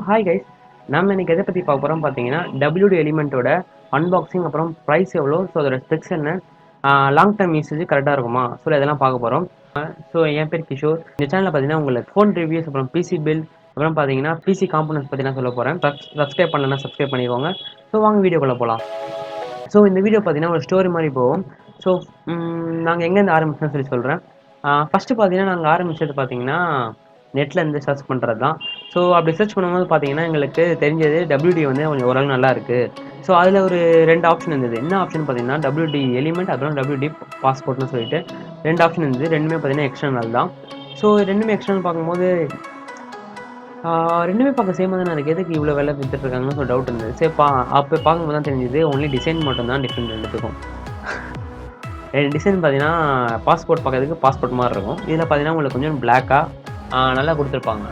Hi guys, நம்ம இன்னைக்கு எதை பற்றி பார்க்க போகிறோம் பார்த்தீங்கன்னா WD எலிமெண்ட்டோட அன்பாக்சிங், அப்புறம் ப்ரைஸ் எவ்வளோ, ஸோ அதோட ஸ்பெக்ஸ் என்ன, லாங் டர்ம் யூசேஜ் கரெக்டாக இருக்குமா, ஸோ இதெல்லாம் பார்க்க போகிறோம். ஸோ என் பேர் கிஷோர். இந்த சேனலில் பார்த்தீங்கன்னா உங்களுக்கு ஃபோன் ரிவ்யூஸ், அப்புறம் பிசி பில்ட், அப்புறம் பார்த்தீங்கன்னா பிசி காம்பனன்ட்ஸ் பற்றி நான் சொல்ல போகிறேன். சப்ஸ்கிரைப் பண்ணலன்னா சப்ஸ்கிரைப் பண்ணிக்கோங்க. ஸோ வாங்க வீடியோக்குள்ளே போகலாம். ஸோ இந்த வீடியோ பார்த்தீங்கன்னா ஒரு ஸ்டோரி மாதிரி போகும். ஸோ நாங்கள் எங்கேருந்து ஆரம்பிச்சோன்னு சொல்லி சொல்கிறேன். ஃபஸ்ட்டு பார்த்தீங்கன்னா நாங்கள் ஆரம்பித்தது பார்த்தீங்கன்னா நெட்டில் இருந்து சர்ச் பண்ணுறது தான். ஸோ அப்படி சர்ச் பண்ணும்போது பார்த்தீங்கன்னா எங்களுக்கு தெரிஞ்சது WD வந்து கொஞ்சம் ஓரளவு நல்லா இருக்குது. ஸோ அதில் ஒரு 2 ஆப்ஷன் இருந்தது. என்ன ஆப்ஷன் பார்த்தீங்கன்னா WD எலிமெண்ட், அப்புறம் WD பாஸ்போர்ட்னு சொல்லிட்டு 2 ஆப்ஷன் இருந்தது. ரெண்டுமே பார்த்தீங்கன்னா எக்ஸ்டர்னல் தான். ஸோ ரெண்டுமே எக்ஸ்டர்னல் பார்க்கும்போது ரெண்டுமே பார்க்க சேமாக தான் எனக்கு எதுக்கு இவ்வளோ விலை விற்றுட்ருக்காங்கன்னு ஒரு டவுட் இருந்தது. சரி அப்போ பார்க்கும்போது தான் தெரிஞ்சுது ஒன்லி டிசைன் மட்டும் தான் டிஃப்ரெண்ட் ரெண்டுத்துக்கும். டிசைன் பார்த்தீங்கன்னா பாஸ்போர்ட் பார்க்கறதுக்கு பாஸ்போர்ட் மாதிரி இருக்கும். இதில் பார்த்தீங்கன்னா உங்களுக்கு கொஞ்சம் பிளாக்காக நல்லா கொடுத்துருப்பாங்க.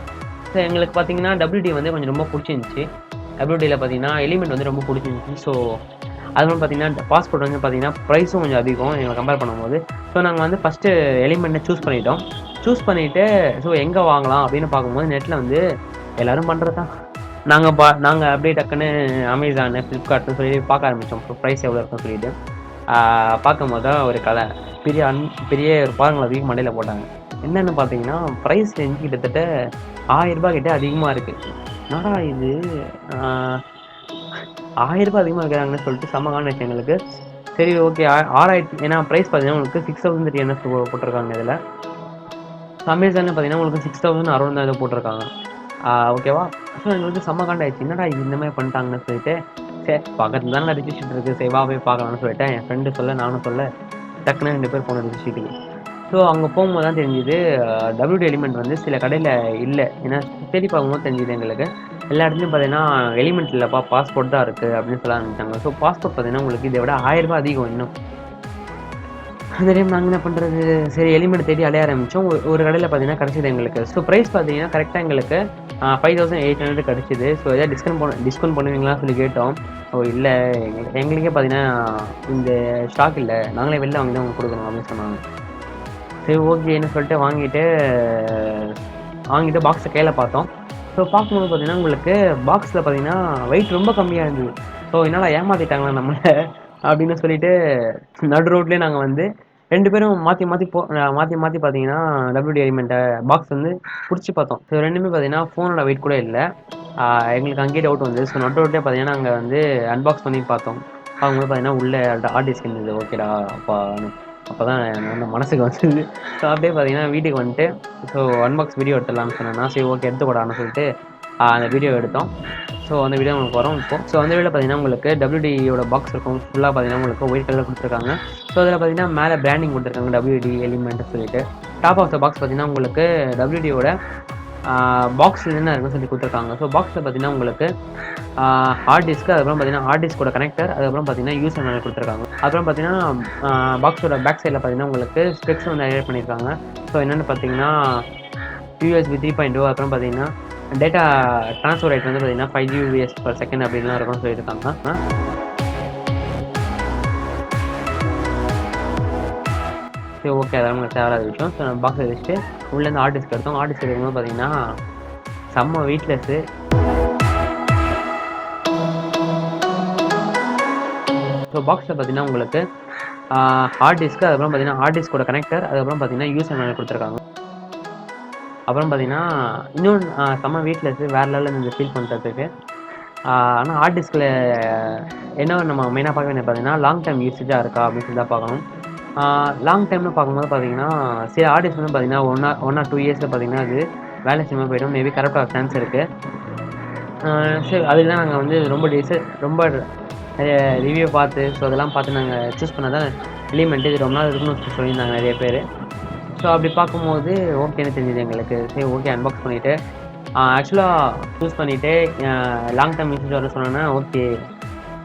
ஸோ எங்களுக்கு பார்த்தீங்கன்னா WD வந்து கொஞ்சம் ரொம்ப பிடிச்சிருந்துச்சி. WDயில் பார்த்தீங்கன்னா எலிமெண்ட் வந்து ரொம்ப பிடிச்சிருந்துச்சி. ஸோ அது வந்து பார்த்தீங்கன்னா பாஸ்போர்ட் வந்து பார்த்தீங்கன்னா ப்ரைஸும் கொஞ்சம் அதிகம் எங்களை கம்பேர் பண்ணும்போது. ஸோ நாங்கள் வந்து ஃபஸ்ட்டு எலிமெண்ட்டை சூஸ் பண்ணிட்டோம். சூஸ் பண்ணிவிட்டு ஸோ எங்கே வாங்கலாம் அப்படின்னு பார்க்கும்போது நெட்டில் வந்து எல்லோரும் பண்ணுறது தான். நாங்கள் அப்படியே டக்குன்னு அமேசானு, ஃப்ளிப்கார்ட்னு சொல்லி பார்க்க ஆரம்பித்தோம். ப்ரைஸ் எவ்வளோ இருக்குன்னு சொல்லிட்டு பார்க்கும்போது தான் ஒரு கதை பெரிய ஒரு பாருங்களை அதிகம் மண்டையில் போட்டாங்க. என்னென்னு பார்த்தீங்கன்னா ப்ரைஸ் ரேஞ்சு கிட்டத்தட்ட 1000 ரூபாய் கிட்டே அதிகமாக இருக்குது. என்னடா இது 1000 ரூபாய் அதிகமாக இருக்கிறாங்கன்னு சொல்லிட்டு செம்ம காண்டிச்சு எங்களுக்கு. சரி ஓகே 6000, ஏன்னா ப்ரைஸ் பார்த்தீங்கன்னா உங்களுக்கு 6300 போட்டிருக்காங்க. இதில் அமேசானில் பார்த்தீங்கன்னா உங்களுக்கு 6060 இதை போட்டிருக்காங்க. ஓகேவா. ஸோ எங்களுக்கு செம்ம காண்டாயிடுச்சு. என்னடா இது இந்த மாதிரி பண்ணிட்டாங்கன்னு சொல்லிட்டு சரி பக்கத்தில் தானே ரிஜிஸ்ட்ரேட் இருக்குது, சேவாக போய் பார்க்கலாம்னு சொல்லிட்டேன். என் ஃப்ரெண்டு சொல்ல நானும் சொல்ல டக்குன்னு 2 பேர் போன ரிஜிஸ்ட்ரேட்டுக்கு. ஸோ அங்கே போகும்போது தான் தெரிஞ்சுது WD எலிமெண்ட் வந்து சில கடையில் இல்லை. ஏன்னா தேடி பார்க்கும்போது தெரிஞ்சுது எங்களுக்கு எல்லா இடத்துலையும் பார்த்தீங்கன்னா எலிமெண்ட் இல்லைப்பா, பாஸ்போர்ட் தான் இருக்குது அப்படின்னு சொல்ல ஆரம்பிச்சாங்க. ஸோ பாஸ்போர்ட் பார்த்தீங்கன்னா உங்களுக்கு இதை விட 1000 ரூபாய் அதிகம் இன்னும். அந்த டைம் நாங்கள் என்ன பண்ணுறது, சரி எலிமெண்ட் தேடி அலைய ஆரம்பித்தோம். ஒரு கடையில் பார்த்தீங்கன்னா கிடச்சிது எங்களுக்கு. ஸோ ப்ரைஸ் பார்த்தீங்கன்னா கரெக்டாக எங்களுக்கு 5800 கிடச்சிது. ஸோ எதாவது டிஸ்கவுண்ட் பண்ணுவீங்களான்னு சொல்லி கேட்டோம். ஓ இல்லை, எங்களுக்கே பார்த்தீங்கன்னா இந்த ஸ்டாக் இல்லை, நாங்களே வெளில வாங்கி தான் உங்களுக்கு கொடுக்கணும் அப்படின்னு சொன்னாங்க. சரி ஓகேன்னு சொல்லிட்டு வாங்கிட்டு பாக்ஸை கையில் பார்த்தோம். ஸோ பார்க்கும்போது பார்த்தீங்கன்னா உங்களுக்கு பாக்ஸில் பார்த்தீங்கன்னா வெயிட் ரொம்ப கம்மியாக இருந்தது. ஸோ என்னால் ஏமாற்றிட்டாங்களா நம்மளை அப்படின்னு சொல்லிட்டு நடு ரோட்லேயே நாங்கள் வந்து 2 பேரும் மாற்றி மாற்றி பார்த்தீங்கன்னா WD எலிமெண்ட்டை பாக்ஸ் வந்து பிடிச்சி பார்த்தோம். ஸோ ரெண்டுமே பார்த்தீங்கன்னா ஃபோனோட வெயிட் கூட இல்லை. எங்களுக்கு அங்கேயே டவுட் வந்து ஸோ நடு ரோட்லேயே பார்த்தீங்கன்னா நாங்கள் வந்து அன்பாக்ஸ் பண்ணி பார்த்தோம். அவங்க பார்த்தீங்கன்னா உள்ளே ஹார்ட் டிஸ்க் இருந்தது. ஓகேடா அப்போ தான் வந்து மனசுக்கு வந்தது. ஸோ அப்படியே பார்த்தீங்கன்னா வீட்டுக்கு வந்துட்டு ஸோ அன்பாக்ஸ் வீடியோ எடுத்துடலாம்னு சொன்னேன்னா சரி ஓகே எடுத்துக்கூடாதுன்னு சொல்லிட்டு அந்த வீடியோ எடுத்தோம். ஸோ அந்த வீடியோ உங்களுக்கு வரும் இப்போ. ஸோ அந்த வீடியோவில் பார்த்தீங்கன்னா உங்களுக்கு WDயோட பாக்ஸ் இருக்கும். ஃபுல்லாக பார்த்தீங்கன்னா உங்களுக்கு ஒயிட் கலர் கொடுத்துருக்காங்க. ஸோ அதில் பார்த்தீங்கன்னா மேலே பிராண்டிங் கொடுத்துருக்காங்க WD எலிமெண்ட்னு சொல்லிட்டு. டாப் ஆஃப் த பாக்ஸ் பார்த்தீங்கன்னா உங்களுக்கு WDயோட பாக்ஸில் என்ன இருக்குன்னு சொல்லி கொடுத்துருக்காங்க. ஸோ பாக்ஸில் பார்த்தீங்கன்னா உங்களுக்கு ஹார்ட் டிஸ்க்கு, அதுக்கப்புறம் பார்த்தீங்கன்னா ஹார்ட் டிஸ்கோட கனெக்டர், அதுக்கப்புறம் பார்த்தீங்கன்னா யூசர் மேனுவல் கொடுத்துருக்காங்க. அப்புறம் பார்த்தீங்கன்னா பாக்ஸோட பேக் சைடில் பார்த்தீங்கன்னா உங்களுக்கு ஸ்பெக்ஸ் வந்து ஆட் பண்ணியிருக்காங்க. ஸோ என்னென்னு பார்த்தீங்கன்னா USB 3.0, அப்புறம் பார்த்தீங்கன்னா டேட்டா ட்ரான்ஸ்ஃபர் ரேட் வந்து பார்த்தீங்கன்னா 5 Gbps/s அப்படின்லாம் இருக்கும்னு சொல்லியிருக்காங்க. சரி ஓகே, அதெல்லாம் உங்களுக்கு தேவையான விஷயம். ஸோ நம்ம பாக்ஸை வச்சுட்டு உள்ளேருந்து ஹார்ட் டிஸ்க் எடுத்தோம். ஹார்ட் டிஸ்க் எடுக்கும்போது பார்த்தீங்கன்னா செம்ம வெயிட்லெஸ்ஸு. ஸோ பாக்ஸில் பார்த்தீங்கன்னா உங்களுக்கு ஹார்ட் டிஸ்க்கு, அதுக்கப்புறம் பார்த்தீங்கன்னா ஹார்ட் டிஸ்கோட கனெக்டர், அதுக்கப்புறம் பார்த்தீங்கன்னா யூசர் மேனுவல் கொடுத்துருக்காங்க. அப்புறம் பார்த்தீங்கன்னா இன்னொன்று செம்ம வெயிட்லெஸ்ஸு, வேறு லெவலில் இந்த ஃபீல் பண்ணுறதுக்கு. ஆனால் ஹார்ட் டிஸ்கில் என்ன நம்ம மெயினாக பார்க்க வேண்டியது பார்த்தீங்கன்னா லாங் டைம் யூஸேஜாக இருக்கா அப்படின்னு சொல்லி தான் பார்க்கணும். லாங் டைம்னு பார்க்கும்போது பார்த்தீங்கன்னா சரி ஹார்ட் டிஸ்க் வந்து பார்த்தீங்கன்னா 1 or 2 இயர்ஸில் பார்த்தீங்கன்னா அது வேலை செய்யாமல் போய்டும். மேபி கரெக்டாக சான்ஸ் இருக்குது. சரி அதுக்கு தான் நாங்கள் வந்து ரொம்ப ரிவ்யூ பார்த்து ஸோ அதெல்லாம் பார்த்து நாங்கள் சூஸ் பண்ண தான் எலிமெண்ட்டு இது ரொம்ப நாள் இருக்குன்னு சொல்லியிருந்தாங்க நிறைய பேர். ஸோ அப்படி பார்க்கும்போது ஓகேன்னு தெரிஞ்சுது எங்களுக்கு. சரி ஓகே அன்பாக்ஸ் பண்ணிவிட்டு ஆக்சுவலாக சூஸ் பண்ணிவிட்டு லாங் டைம் யூஸேஜ் வர சொன்னோன்னா ஓகே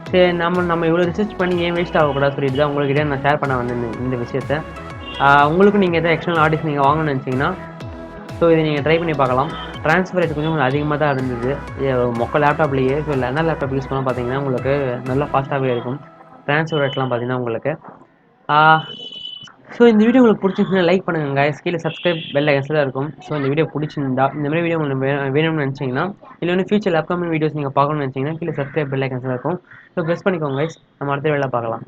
சரி நம்ம இவ்வளோ ரிசர்ச் பண்ணி ஏன் வேஸ்ட் ஆகக்கூடாது சொல்லிட்டு தான் உங்கள்கிட்ட நான் ஷேர் பண்ண வந்தேன் இந்த விஷயத்தை. உங்களுக்கும் நீங்கள் எதாவது எக்ஸ்டர்னல் ஆர்டிஸ்ட் நீங்கள் வாங்கணும்னு நினச்சிங்கன்னா ஸோ இதை நீங்கள் ட்ரை பண்ணி பார்க்கலாம். ட்ரான்ஸ்ஃபர் ரேட் கொஞ்சம் அதிகமாக தான் இருந்தது மொக்க லேப்டாப்லேயே. ஸோ என்ன லேப்டாப் யூஸ் பண்ணால் பார்த்தீங்கன்னா உங்களுக்கு நல்லா ஃபாஸ்ட்டாகவே இருக்கும். ட்ரான்ஸ்ஃபர் ரேட்லாம் பார்த்தீங்கன்னா உங்களுக்கு ஸோ இந்த வீடியோ உங்களுக்கு பிடிச்சிருந்துச்சுன்னா லைக் பண்ணுங்க guys. கீழே சப்ஸ்கிரைப் பெல் ஐக்கன்ஸ் தான் இருக்கும். ஸோ இந்த வீடியோ பிடிச்சிருந்தா இந்த மாதிரி வீடியோ உங்களுக்கு வேணும்னு நினச்சிங்கன்னா இல்லை வந்து ஃபியூச்சரில் அப்கமிங் வீடியோஸ் நீங்கள் பார்க்கணும்னு நினச்சிங்கன்னா கீழே சப்ஸ்கிரைப் பெல் ஐக்கன்ஸ் தான் இருக்கும். ஸோ ப்ரெஸ் பண்ணிக்கோங்க guys. நம்ம அடுத்த வேலை பார்க்கலாம்.